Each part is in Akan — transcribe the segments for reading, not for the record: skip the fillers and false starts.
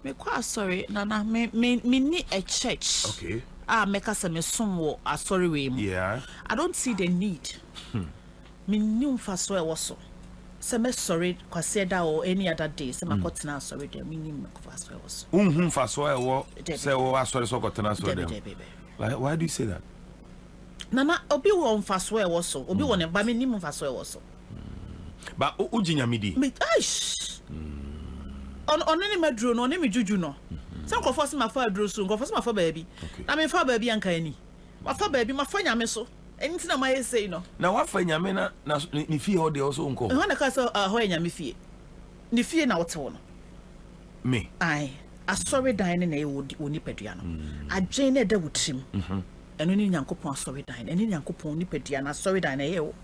Me quite sorry, Nana. Me need a church. Okay. Make us a some sorry way. Yeah. I don't see the need. Me new fast where was so. Some sorry, consider or any other day. Some got now sorry. There me new fast where was. Fast where say oh sorry so got na so them. Like why do you say that? Nana, obi won fast where was so. Obi won ba me new fast where was so. But ujinya midi. Me aish. On any medro no, any juju no. Some go force my father dro so, go force my father baby. I mean father baby anka ani. My father baby, my father nyame so. Anything na my say no. Na wa fa nyame na ni fie ho de also nko. Ho na ka so ho nyame fie. Ni fie na wote wo no. Me. Ai, asori dan na e woni padua no. Adwen na da wutrim. Eno ni nyankopon asori dan. Eno ni nyankopon ni padua na asori dan na ye wo.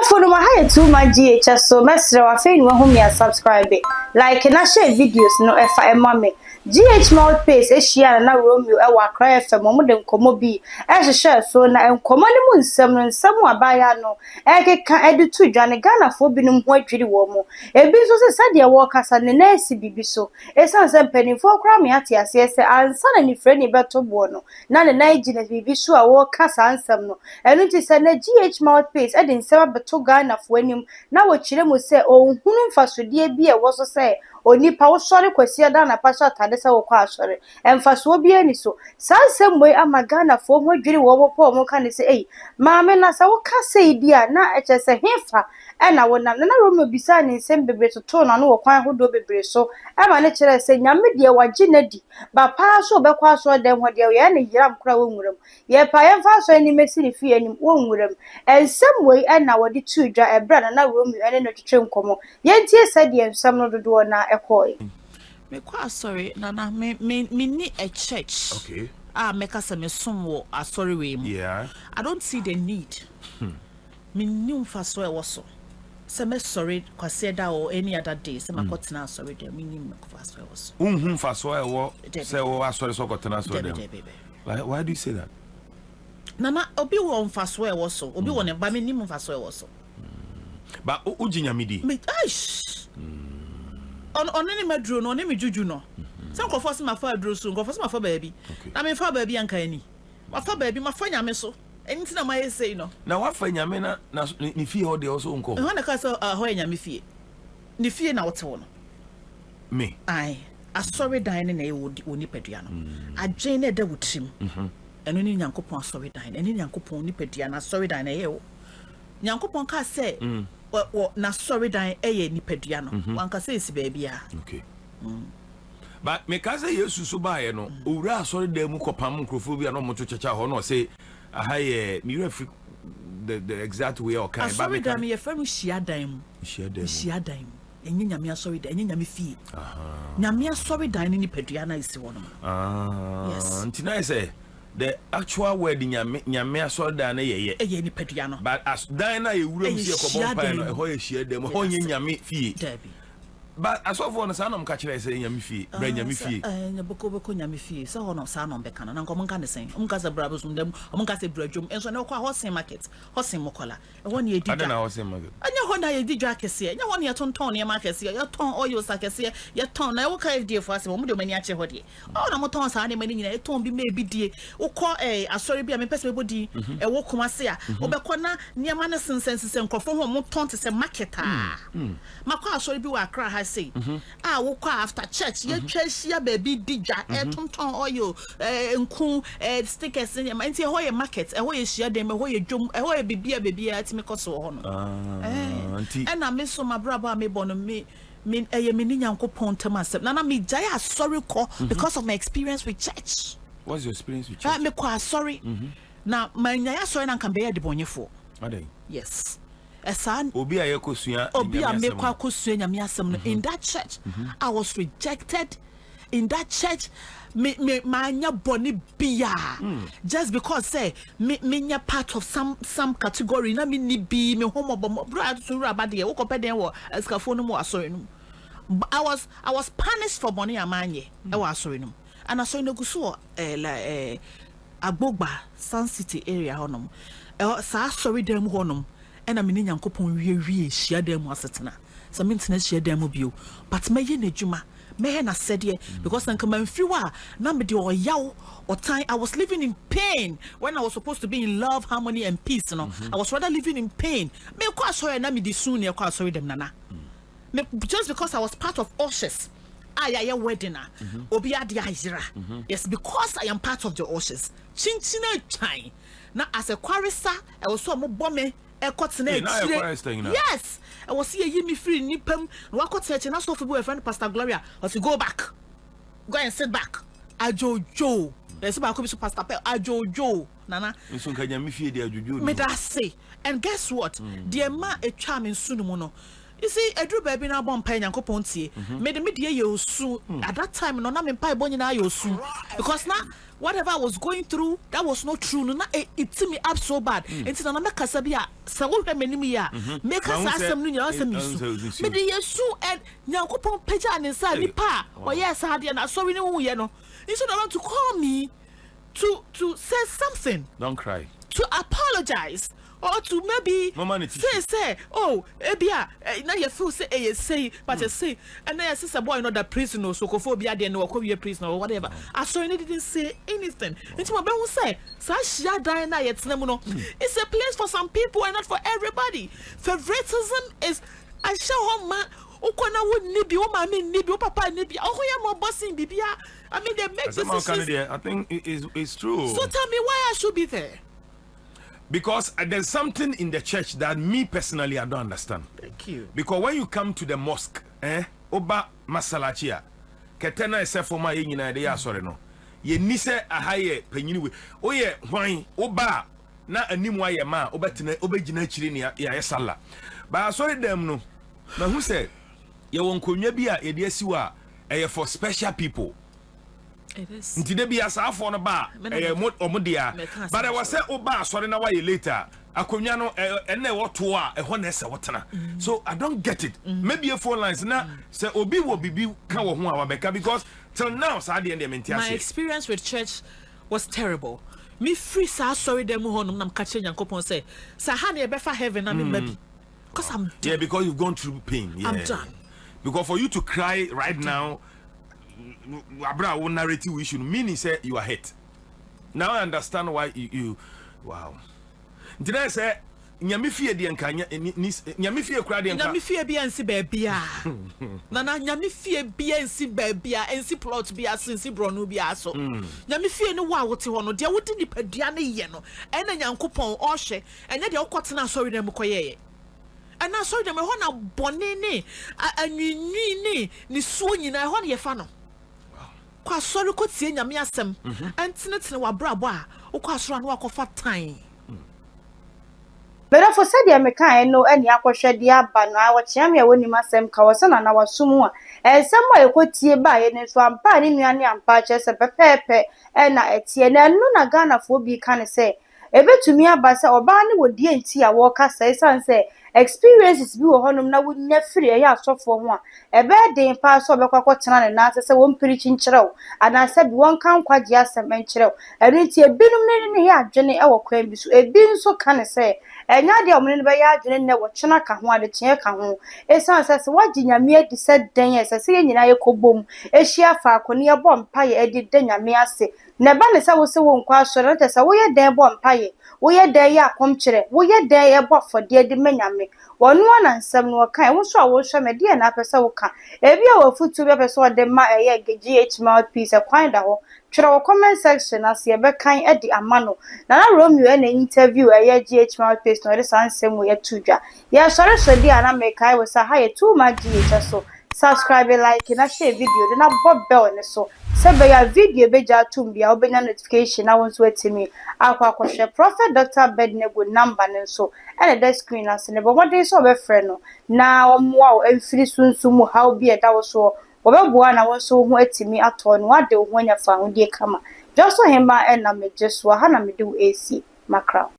Follow my high to my GHS so mestre wa fe ni wa home ya subscribe like na share videos no efa emame GH Mouthpiece ehia na Romeo e wa Cry FM mo de nkomo bi share so na nkomo ni mu nsem abaya no ekeka editu dwane Ghana fo bi no ho adwiri wo mo ebi so se sade wo kasa ne na esi bibi so esan se mpanifo kra me ate ase se ansa na ni frɛ ni beto bo no na ne na igi na bibi so a wo kasa ansam no enu ti se na GH Mouthpiece e de nsem beto Ghana fo anim na wo kire mu se ohunu mfasodie bi e wo so se onipa wo sori kwasi ada na pasha tade se wo kwa asori emfaso bi ani so sansem boy ama Ghana fo ho dwiri wo bo mo ka ne se ei maame na sa wo ka sei dia na eche se hefa e na wo nam na Romeo bisa ni nsem bebre to na no wo kwan hodo bebre so e ma ne kire se nyame de wagye na di ba pa so be kwa so de ho de ye ne yiram kra wo nwuram ye pa ye fa so ani mesi ni fie ani wo nwuram ensem boy e na wo de tu dwa e bra na Romeo ene no twetwe nkomo ye ntie se de ensem no dodo na me quite sorry, Nana. Me need a church. Okay. Make us a some sorry way. Yeah. I don't see the need. Me new fast where was so. Some sorry, consider or any other day. Some got now sorry. There me new fast where was. Fast where say oh sorry so got na so them. Like why do you say that? Nana, obi won fast where was so. Obi won ba me new fast where was so. But ujinya midi. Me aish. On any medro no, any juju no. Some go force my father dro so, go force my father baby. I mean father baby anka ani. My father baby, my father nyame so. Anything na my say no. Na wa fa nyame na ni fie ho de also nko. Ho na ka so ho nyame fie. Ni fie na wote wo no. Me. Ai, asori dan na e woni padua no. Adwen na da wutrim. Eno ni nyankopon asori dan. Eno ni nyankopon ni padua na asori dan na ye wo. Nyankopon ka say na sorry dan eye nipadua no wanka say si baby a okay but me ka say yesu so baaye no owura sorry dan mu kopam nkrofo bi na mo checha ho no say ahaye me refi the exact way or kind but me dan me yefam hia dan enye nyame sorry dan enye nyame fie nyame sorry dan ni nipadua na isi wo no yes ntina say the actual word nyame so da na ye ni padua no but as dan na ye wura mu sie ko bon pan no ho ye hia dem ho nye nyame fie but as of one say na mka kire say nyame fie bra nyame fie nya boko nyame fie say ho no sa no beka na nko monka ne sen monka say bra bosum dem monka say bra dwom enso na kwa hosen market hosen mokola e ho ne edidwa ada na hosen market anya ho na ye edidwa kese anya ho ne tonton ne ma kese ye ton oil sa kese ye ton na wo ka FD fo ase mo de mani ache ho de o na mo ton sa ne mani nyina e ton bi me bi die wo ko asori bi a me pese bodi e wo kuma se a wo be ko na ne ma ne sensensen nkofo ho mo ton te se market a makwa asori bi wa Accra ha say wo ko after church ye twahia baby didwa tonton oil nku stickers ne ma nti ho ye market ho ye hia dem ho ye dwom ho ye bibia ti me koso ho no na me so mabraba me bono me ni nyankopon tamasem na me jaya sorry ko because of my experience with church. What's your experience with church? Me kwa sorry na manya sorry na kan be ye de bonyefo adai yes obi a me kwa kosua nyame asem no in that church I was rejected in that church me manya boni bia just because say me nya part of some category na me ni bi me homo bra so rabade wo kopeden wo escafo no mo asori no I was punished for money amanye e wo asori no and asori no guso Agbogba Sun City area honom sa asori dem honom ɛna me ne Nyankopɔn wie hia dem mu asetena so me ntena hia dem mu bio but me ye n'adwuma me na sɛdeɛ because nka manfiri wa na me de ɔyaw ɔtan I was living in pain when I was supposed to be in love, harmony and peace no I was rather living in pain me kwa sorry na me di soon ne kwa sorry dem nana me just because I was part of ushers I wedding obi ade ayira yes because I am part of the ushers chinchina twan na as a quarrisa I was so mo bome e kotena e yes I was see you me free nipam na wakotena e na so for boy friend Pastor Gloria or to go back go and sit back ajojo yes ba ko bi so Pastor Pel ajojo nana nso nka nya me fie de ajojo me da say and guess what the ma e twa me nsu no mo no. You see, I drew baby now bomb pay Yankopon tie. Made me dear you soon. At that time, no name pie bonny now you soon. Because now whatever I was going through, that was not true. No, it took me up so bad. It's an America Sabia, so many make us ask them new answer me. Me dear soon and Yankopon Peja and inside the pa. Or yes, I had and sorry no you know. Instead of want to call me to say something. Don't cry. To apologize. Or to maybe say, oh, ebia, now you feel say, but you say, and then I say, boy, not that prison or socophobia, then or be a prisoner or whatever. I saw you didn't say anything. It's my will say, Sasha Diana, it's a place for some people and not for everybody. Favoritism is I show home man. Okona would nibi, oh, mammy, nibi, oh, papa, nibi, oh, yeah, more bossing, bibia. I mean, they make decisions. I think it's true. So tell me why I should be there. Because there's something in the church that me personally I don't understand. Thank you. Because when you come to the mosque, oba masalachia, ketena esefo ma yenyina de ya sore no. Ye ni se ahaye panyini we. Oye hwan oba na animu aye ma obetena obegina chiri ne ya yesala. Ba sore dem no. Na hu se ye won konwa bi a ye de asiwa for special people. It is. Nti de bia sa afo no ba omodia but I was say oba sorry na why later akonwa no ene woto a ehọ na ese wotena so I don't get it maybe a phone lines na say obi wo bibi ka wo ho a wabeka because till now sa de end menti my experience with church was terrible me free sa sorry dem ho no nam ka che Nyankopon say sa ha na e be fa heaven na me maybe because I'm done. Yeah, because you've gone through pain. Yeah. I'm done. Because for you to cry right now abra wo narrative we should mean say you are hurt. Now I understand why you wow. Did I say nyame fie de nka nyame fie kura de nka nyame fie bia nsi baabia na nyame fie bia nsi baabia nsi plot bia nsi bronu bia so nyame fie ne wa wote ho no de wodi nipadua ne ye no ena Nyankopɔn ɔhwe enye de wokɔtena asɔre dem kɔyɛ and na asɔre dem ho na bɔne ne anwinwi ne suo nyina ho na ye fa no kwa asɔre kɔ tie nyame asɛm antenetene wa brabo a wokɔ asɔre no wakɔfa tan. But for said ya mekan no ani akɔhwɛ de aba no a wɔkyea me a woni masɛm ka wɔsɛ na wasum a ɛnsɛm a yɛkɔtie ba yɛ ne so ampa ne nua ne ampa kyɛ sɛ pɛpɛɛpɛ na ɛtie na ɛno na Ghana fo bi ka ne sɛ ebetumi aba sɛ ɔbaa ne wodie nti a wɔka sɛ ɛsan sɛ experiences bi wɔ hɔnom na wonya firi ɛyɛ asɔfo ho a ɛbɛɛ den pa so ɔbɛkɔ akɔtena ne nan sɛ wɔn pirikyi nkyerɛw anaasɛ bi wɔn kan kwagye asɛm nkyerɛw ɛno nti ebinom ne yɛ adwene ɛwɔ kwan bi so ebi nso ka ne sɛ enya de omne be ya adwene ne wo kyena ka ho ade kye ka ho esan sese wagye nyame adi sɛ den sese ye nyina ye kobom ehia fa akone ye bɔ mpa ye adi de nyame ase ne ba ne sɛ wo se wo nkwa asɔre te sɛ wo ye den bɔ mpa ye wo ye den ye akom kyerɛ wo ye den ye bɔ fɔde adi menyame wɔno ana nsɛm no kan wo so a wo hwɛ me de na apɛ wo ka ebi a wo futu be pɛ sɛ ɔde ma ɛyɛ GH Mouthpiece kwan da ho twere wo comment section as ye be kan edi amano na Romeo na interview GH Mouthpiece no re sansem wo ye tudwa ye sɔre so di ana me kai wo sa ha ye too much GH so subscribe like na share video de na bob bell ne so sebe ya video be ja tumbia obenya notification na won so atimi akwa Prophet Dr. Bednego number ne so ene the screen as ne bo modern so be frɛ no na omoa o emfiri sunsumu how be e da wo so obeboa na won so ho atimi atɔ no ade ho nya fa ho die kama just so hemba na me je so ha na me de wo AC makra